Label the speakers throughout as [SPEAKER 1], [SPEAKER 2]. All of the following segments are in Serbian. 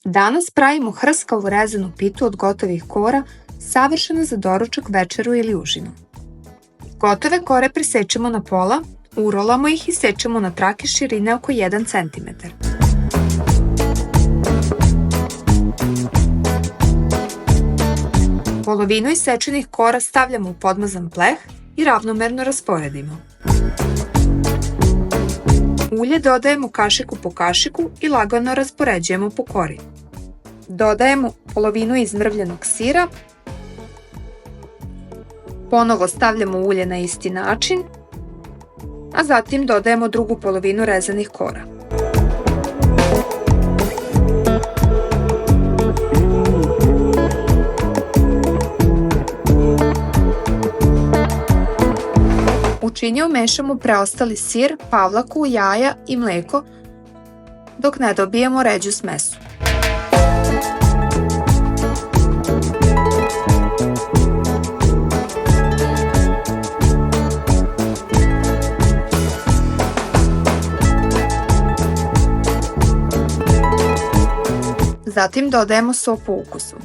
[SPEAKER 1] Danas pravimo hrskavu rezanu pitu od gotovih kora, savršeno za doručak, večeru ili užinu. Gotove kore presečemo na pola, urolamo ih i sečemo na trake širine oko 1 cm. Polovinu isečenih kora stavljamo u podmazan pleh i ravnomerno rasporedimo. Ulje dodajemo kašiku po kašiku i lagano raspoređujemo po kori. Dodajemo polovinu izmrvljenog sira. Ponovo stavljamo ulje na isti način, a zatim dodajemo drugu polovinu rezanih kora. U činiju mešamo preostali sir, pavlaku, jaja i mleko dok ne dobijemo ređu smesu. Zatim dodajemo so po ukusu.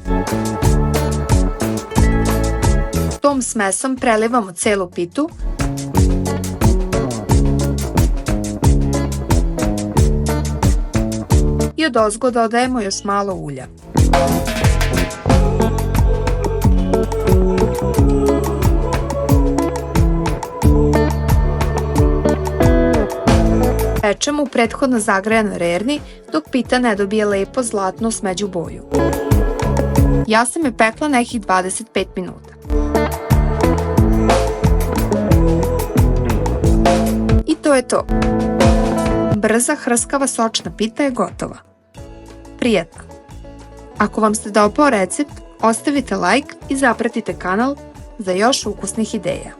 [SPEAKER 1] Tom smesom prelivamo celu pitu i odozgo dodajemo još malo ulja. Pečemo u prethodno zagrejanoj rerni dok pita ne dobije lepo zlatno smeđu boju. Ja sam je pekla nekih 25 minuta. I to je to. Brza, hrskava, sočna pita je gotova. Prijetna! Ako vam se dopao recept, ostavite like i zapratite kanal za još ukusnih ideja.